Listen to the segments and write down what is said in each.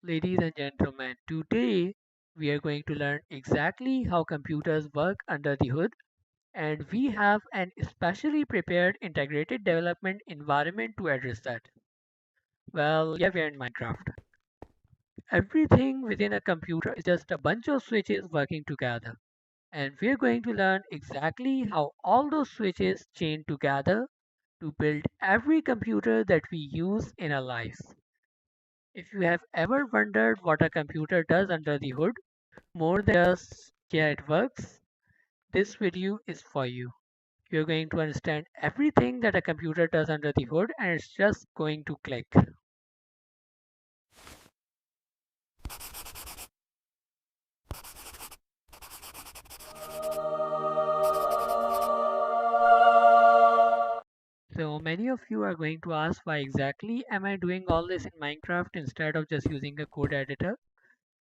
Ladies and gentlemen, today we are going to learn exactly how computers work under the hood, and we have an specially prepared integrated development environment to address that. Well, yeah, we are in Minecraft. Everything within a computer is just a bunch of switches working together, and we are going to learn exactly how all those switches chain together to build every computer that we use in our lives. If you have ever wondered what a computer does under the hood, more than just yeah, it works, this video is for you. You're going to understand everything that a computer does under the hood, and it's just going to click. So many of you are going to ask, why exactly am I doing all this in Minecraft instead of just using a code editor?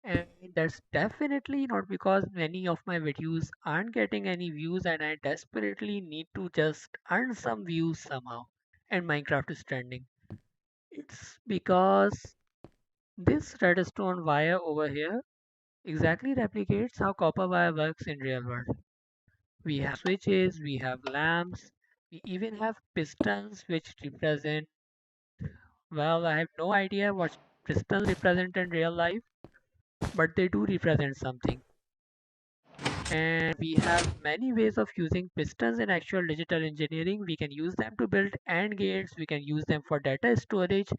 And that's definitely not because many of my videos aren't getting any views and I desperately need to just earn some views somehow. And Minecraft is trending. It's because this redstone wire over here exactly replicates how copper wire works in real world. We have switches, we have lamps, we even have pistons which represent, well, I have no idea what pistons represent in real life, but they do represent something. And we have many ways of using pistons in actual digital engineering. We can use them to build AND gates, we can use them for data storage,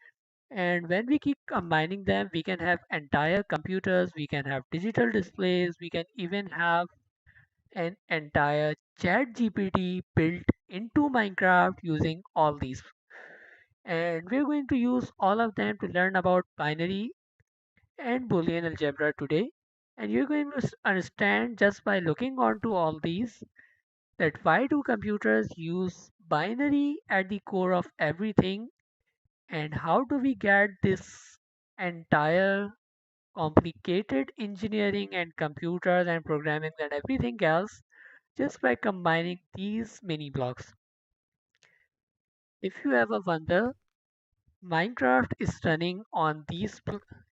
and when we keep combining them, we can have entire computers, we can have digital displays, we can even have an entire chat GPT built into Minecraft using all these. And we're going to use all of them to learn about binary and Boolean algebra today. And you're going to understand just by looking onto all these that why do computers use binary at the core of everything, and how do we get this entire complicated engineering and computers and programming and everything else just by combining these mini blocks. If you ever wonder, Minecraft is running on these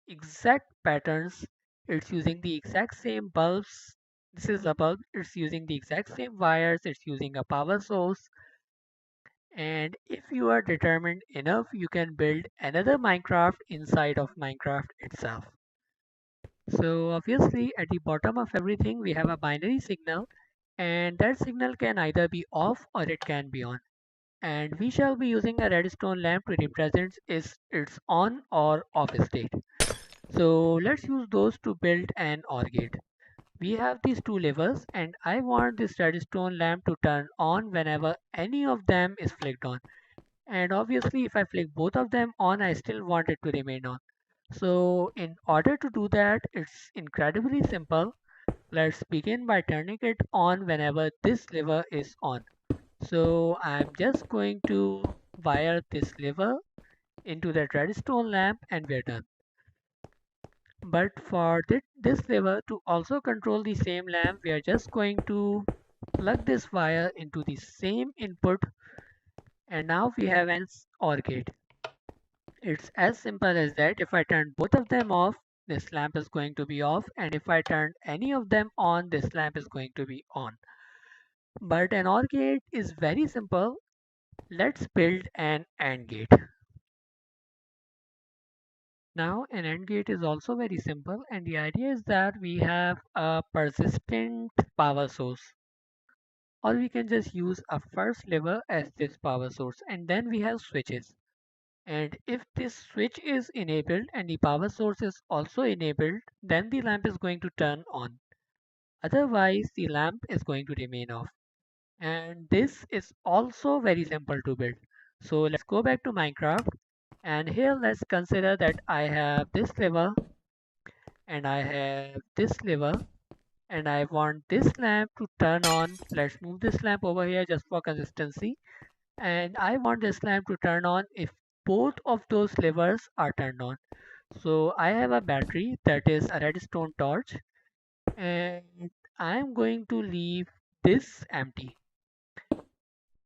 exact patterns. It's using the exact same bulbs. This is a bulb. It's using the exact same wires. It's using a power source. And if you are determined enough, you can build another Minecraft inside of Minecraft itself. So obviously at the bottom of everything we have a binary signal, and that signal can either be off or it can be on. And we shall be using a redstone lamp to represent its on or off state. So let's use those to build an OR gate. We have these two levers and I want this redstone lamp to turn on whenever any of them is flicked on. And obviously if I flick both of them on, I still want it to remain on. So in order to do that, it's incredibly simple. Let's begin by turning it on whenever this lever is on. So I'm just going to wire this lever into that redstone lamp and we're done. But for this lever to also control the same lamp, we are just going to plug this wire into the same input, and now we have an OR gate. It's as simple as that. If I turn both of them off, this lamp is going to be off, and if I turn any of them on, this lamp is going to be on. But an OR gate is very simple. Let's build an AND gate. Now an AND gate is also very simple, and the idea is that we have a persistent power source, or we can just use a first lever as this power source, and then we have switches. And if this switch is enabled and the power source is also enabled, then the lamp is going to turn on. Otherwise, the lamp is going to remain off. And this is also very simple to build. So let's go back to Minecraft. And here let's consider that I have this lever and I have this lever and I want this lamp to turn on. Let's move this lamp over here just for consistency. And I want this lamp to turn on if both of those levers are turned on. So I have a battery that is a redstone torch, and I'm going to leave this empty.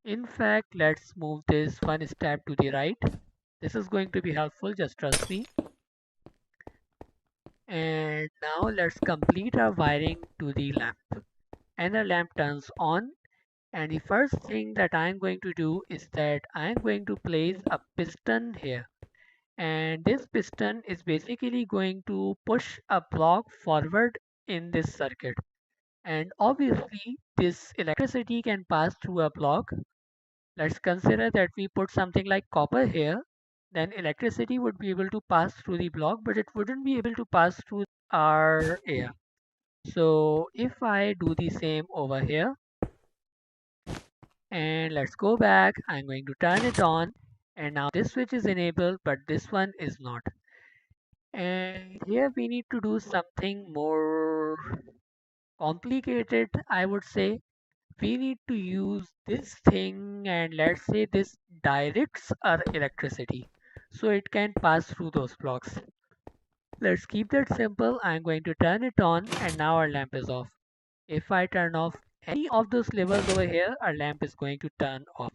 In fact, let's move this one step to the right. This is going to be helpful, just trust me. And now let's complete our wiring to the lamp. And the lamp turns on. And the first thing that I'm going to do is that I'm going to place a piston here. And this piston is basically going to push a block forward in this circuit. And obviously, this electricity can pass through a block. Let's consider that we put something like copper here. Then electricity would be able to pass through the block, but it wouldn't be able to pass through our air. So if I do the same over here, and let's go back, I'm going to turn it on. And now this switch is enabled, but this one is not. And here we need to do something more complicated, I would say. We need to use this thing, and let's say this directs our electricity so it can pass through those blocks. Let's keep that simple. I'm going to turn it on, and now our lamp is off. If I turn off any of those levers over here, our lamp is going to turn off.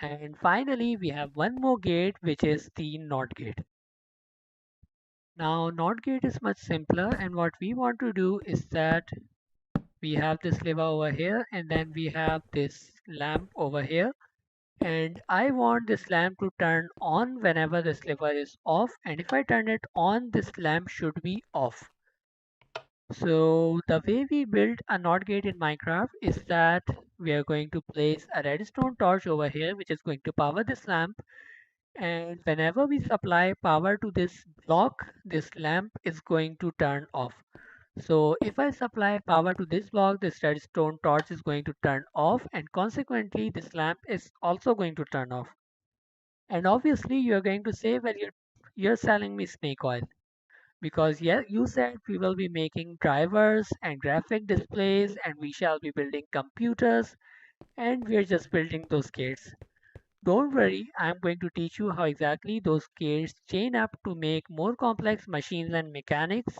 And finally, we have one more gate, which is the NOT gate. Now, NOT gate is much simpler, and what we want to do is that we have this lever over here, and then we have this lamp over here. And I want this lamp to turn on whenever this lever is off, and if I turn it on, this lamp should be off. So the way we build a NOT gate in Minecraft is that we are going to place a redstone torch over here, which is going to power this lamp. And whenever we supply power to this block, this lamp is going to turn off. So if I supply power to this block, this redstone torch is going to turn off, and consequently this lamp is also going to turn off. And obviously you're going to say, well, you're selling me snake oil. Because yeah, you said we will be making drivers and graphic displays, and we shall be building computers, and we're just building those gates. Don't worry, I'm going to teach you how exactly those gates chain up to make more complex machines and mechanics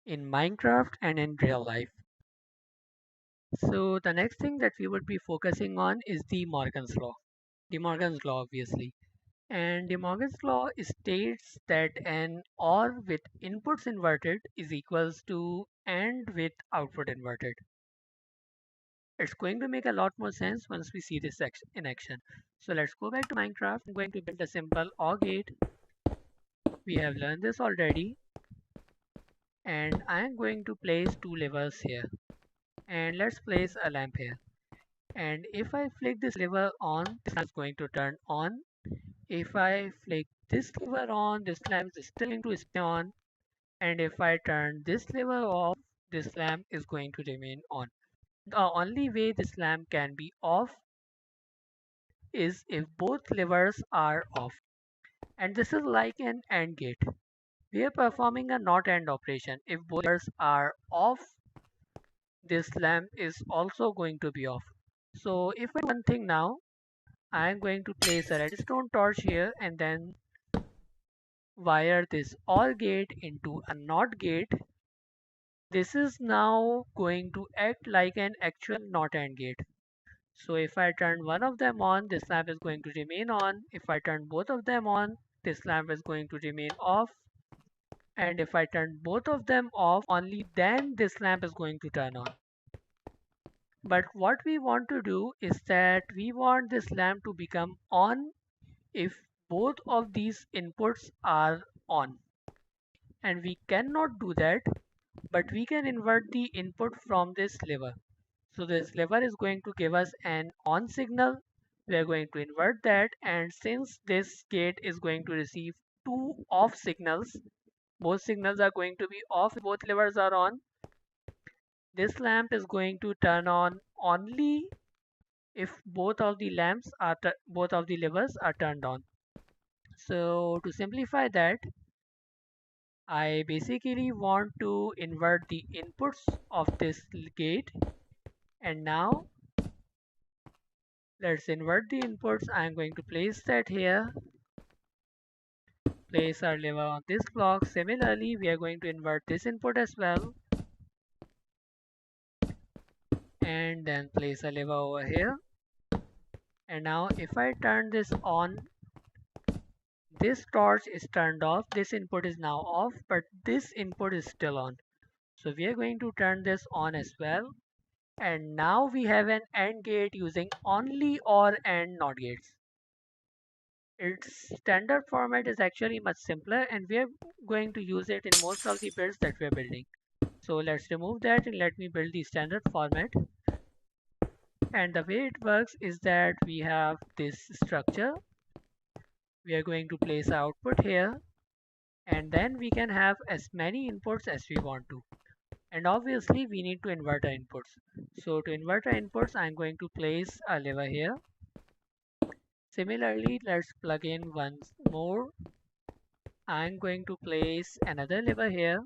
in Minecraft and in real life. So the next thing that we would be focusing on is the Morgan's law. De Morgan's law, obviously. And De Morgan's law states that an OR with inputs inverted is equals to AND with output inverted. It's going to make a lot more sense once we see this in action. So let's go back to Minecraft. I'm going to build a simple OR gate. We have learned this already. And I'm going to place two levers here. And let's place a lamp here. And if I flick this lever on, this lamp is going to turn on. If I flick this lever on, this lamp is still going to stay on. And if I turn this lever off, this lamp is going to remain on. The only way this lamp can be off is if both levers are off. And this is like an AND gate. We are performing a NOT AND operation. If both levers are off, this lamp is also going to be off. So if I do one thing now, I am going to place a redstone torch here and then wire this OR gate into a NOT gate. This is now going to act like an actual NOT AND gate. So if I turn one of them on, this lamp is going to remain on. If I turn both of them on, this lamp is going to remain off. And if I turn both of them off, only then this lamp is going to turn on. But what we want to do is that we want this lamp to become on if both of these inputs are on. And we cannot do that, but we can invert the input from this lever. So this lever is going to give us an on signal. We are going to invert that, and since this gate is going to receive two off signals, both signals are going to be off, both levers are on. This lamp is going to turn on only if both of the both of the levers are turned on. So to simplify that, I basically want to invert the inputs of this gate, and now let's invert the inputs. I'm going to place that here, place our lever on this block. Similarly, we are going to invert this input as well, and then place a lever over here. And now if I turn this on, this torch is turned off, this input is now off, but this input is still on. So we are going to turn this on as well. And now we have an AND gate using only OR and NOT gates. Its standard format is actually much simpler, and we are going to use it in most of the builds that we are building. So let's remove that and let me build the standard format. And the way it works is that we have this structure. We are going to place output here, and then we can have as many inputs as we want to. And obviously we need to invert our inputs. So to invert our inputs, I'm going to place a lever here. Similarly, let's plug in once more. I'm going to place another lever here.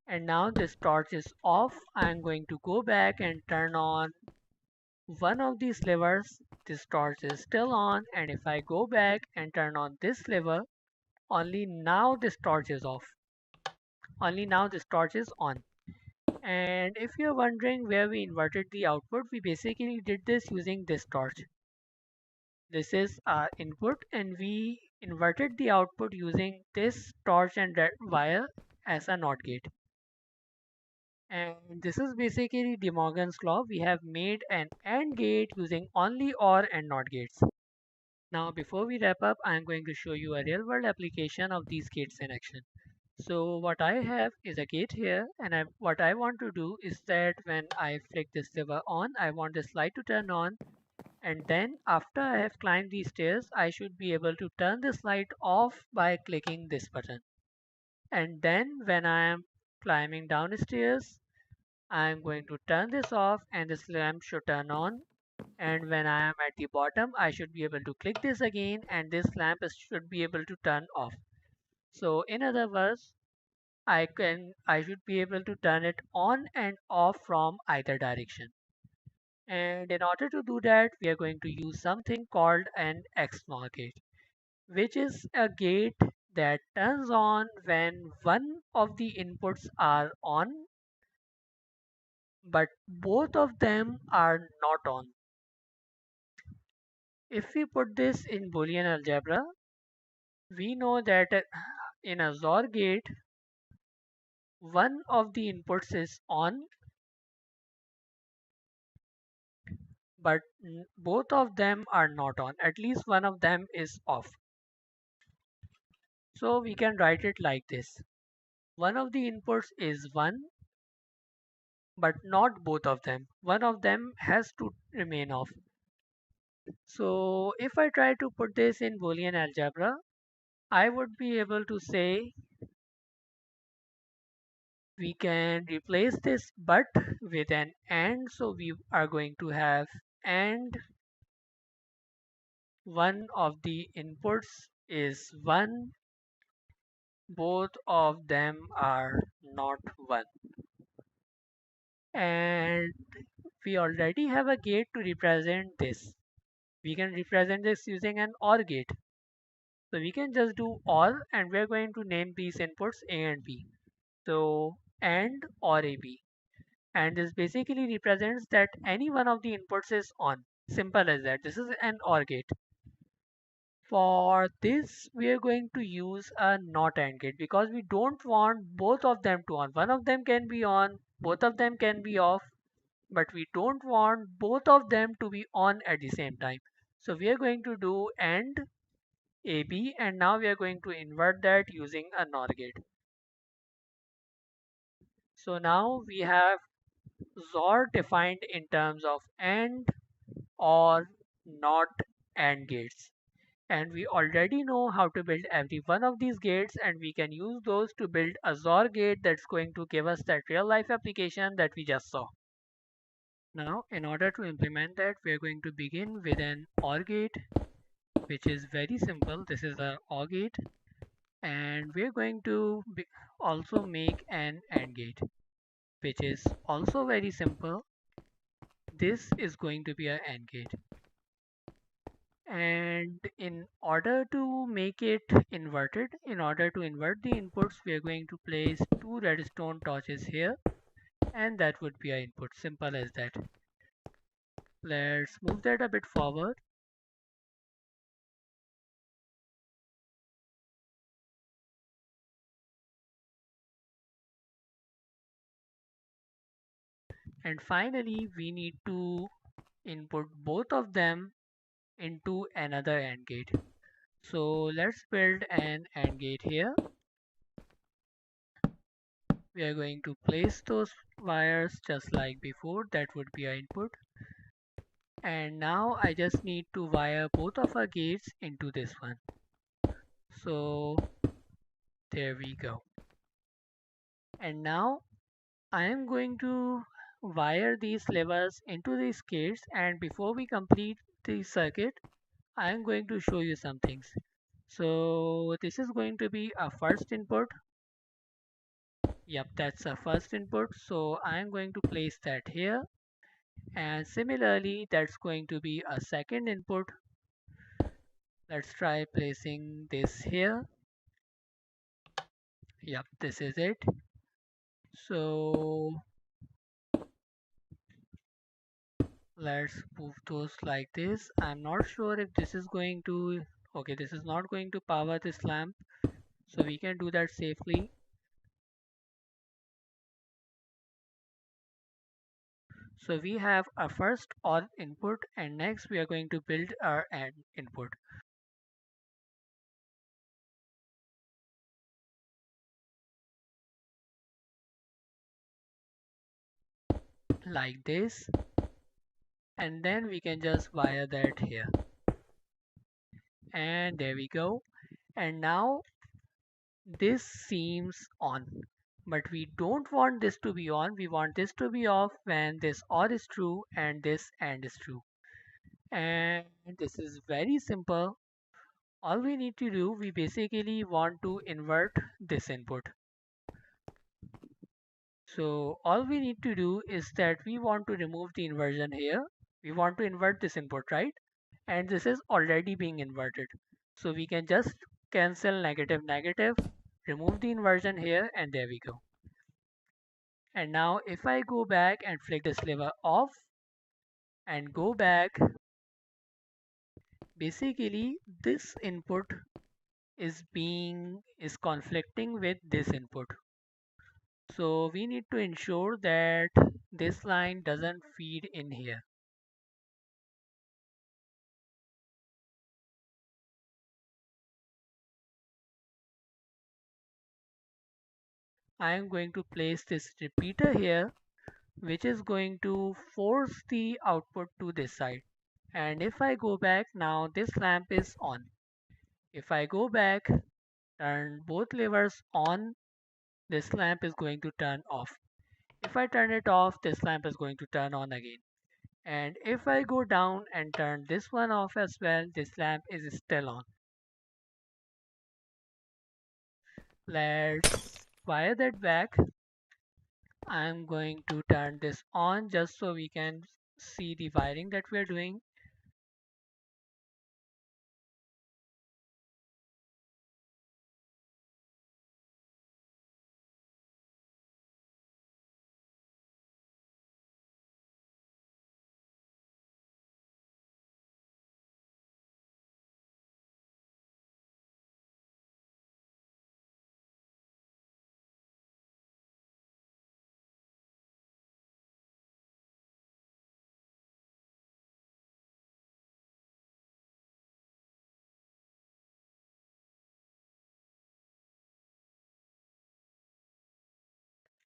And now this torch is off. I'm going to go back and turn on one of these levers. This torch is still on, and if I go back and turn on this lever, only now this torch is off. Only now this torch is on. And if you're wondering where we inverted the output, we basically did this using this torch. This is our input, and we inverted the output using this torch and red wire as a NOT gate. And this is basically De Morgan's law. We have made an AND gate using only OR and NOT gates. Now before we wrap up, I am going to show you a real world application of these gates in action. So what I have is a gate here, and what I want to do is that when I flick this lever on, I want this light to turn on, and then after I have climbed these stairs, I should be able to turn this light off by clicking this button. And then when I am climbing down the stairs, I am going to turn this off and this lamp should turn on. And when I am at the bottom, I should be able to click this again and this lamp should be able to turn off. So in other words, I should be able to turn it on and off from either direction. And in order to do that, we are going to use something called an XNOR gate, which is a gate that turns on when one of the inputs are on, but both of them are not on. If we put this in Boolean algebra, we know that in a XOR gate, one of the inputs is on, but both of them are not on. At least one of them is off. So we can write it like this. One of the inputs is 1, but not both of them. One of them has to remain off. So if I try to put this in Boolean algebra, I would be able to say we can replace this but with an AND. So we are going to have AND one of the inputs is 1, both of them are not 1. And we already have a gate to represent this. We can represent this using an OR gate. So we can just do OR and we're going to name these inputs A and B. So AND OR AB. And this basically represents that any one of the inputs is on. Simple as that. This is an OR gate. For this, we are going to use a not AND gate because we don't want both of them to on. One of them can be on, both of them can be off, but we don't want both of them to be on at the same time. So we are going to do AND AB, and now we are going to invert that using a NOR gate. So now we have XOR defined in terms of AND or not AND gates. And we already know how to build every one of these gates, and we can use those to build a XOR gate that's going to give us that real life application that we just saw. Now, in order to implement that, we are going to begin with an OR gate, which is very simple. This is our OR gate, and we're going to also make an AND gate, which is also very simple. This is going to be an AND gate. And in order to make it inverted, in order to invert the inputs, we are going to place 2 redstone torches here, and that would be our input. Simple as that. Let's move that a bit forward. And finally, we need to input both of them into another AND gate. So let's build an AND gate here. We are going to place those wires just like before. That would be our input. And now I just need to wire both of our gates into this one. So there we go. And now I am going to wire these levers into these gates, and before we complete the circuit, I am going to show you some things. So this is going to be a first input. Yep, that's a first input. So I am going to place that here. And similarly, that's going to be a second input. Let's try placing this here. Yep, this is it. So let's move those like this. I'm not sure if this is going to, okay, this is not going to power this lamp. So we can do that safely. So we have a first OR input, and next we are going to build our AND input like this. And then we can just wire that here. And there we go. And now this seems on, but we don't want this to be on. We want this to be off when this OR is true and this AND is true. And this is very simple. All we need to do, we basically want to invert this input. So all we need to do is that we want to remove the inversion here. We want to invert this input, right? And this is already being inverted. So we can just cancel negative negative, remove the inversion here, and there we go. And now if I go back and flick this lever off and go back, basically this input is conflicting with this input. So we need to ensure that this line doesn't feed in here. I am going to place this repeater here, which is going to force the output to this side. And if I go back now, this lamp is on. If I go back, turn both levers on, this lamp is going to turn off. If I turn it off, this lamp is going to turn on again. And if I go down and turn this one off as well, this lamp is still on. Let's wire that back. I'm going to turn this on just so we can see the wiring that we're doing.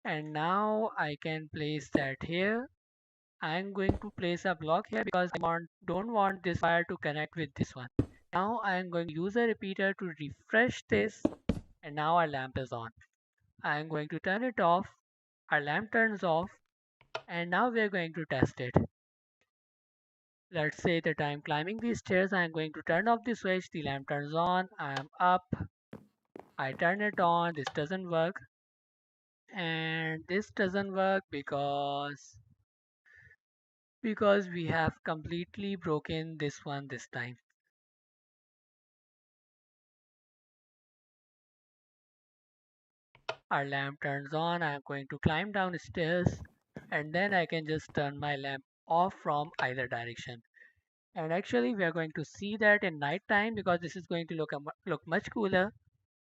And now I can place that here. I'm going to place a block here because don't want this wire to connect with this one. Now I'm going to use a repeater to refresh this, and now our lamp is on. I'm going to turn it off. Our lamp turns off, and now we're going to test it. Let's say that I'm climbing these stairs. I'm going to turn off the switch. The lamp turns on. I'm up. I turn it on. This doesn't work. And this doesn't work because we have completely broken this one this time. Our lamp turns on. I'm going to climb down stairs, and then I can just turn my lamp off from either direction. And actually we are going to see that in night time because this is going to look much cooler.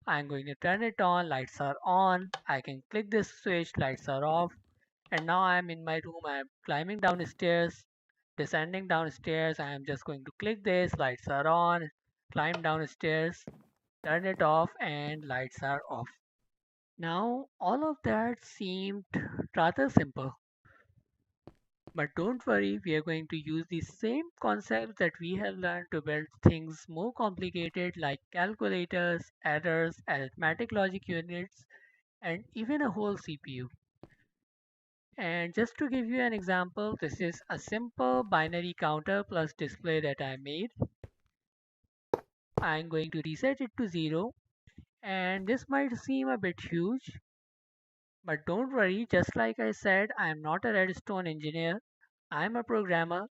I'm going to turn it on. Lights are on. I can click this switch. Lights are off. And now I'm in my room. I'm climbing downstairs, descending downstairs. I am just going to click this. Lights are on. Climb downstairs, turn it off, and lights are off. Now, all of that seemed rather simple. But don't worry, we are going to use the same concepts that we have learned to build things more complicated like calculators, adders, arithmetic logic units, and even a whole CPU. And just to give you an example, this is a simple binary counter plus display that I made. I'm going to reset it to 0, and this might seem a bit huge, but don't worry, just like I said, I'm not a Redstone engineer, I'm a programmer,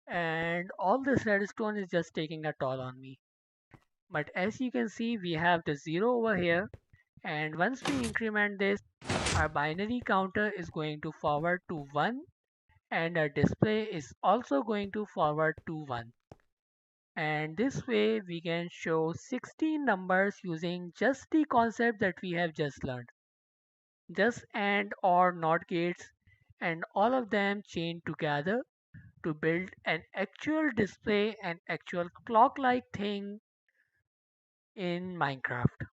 and all this Redstone is just taking a toll on me. But as you can see, we have the 0 over here, and once we increment this, our binary counter is going to forward to 1, and our display is also going to forward to 1. And this way we can show 16 numbers using just the concept that we have just learned. Just AND or NOT gates, and all of them chained together to build an actual display, an actual clock-like thing in Minecraft.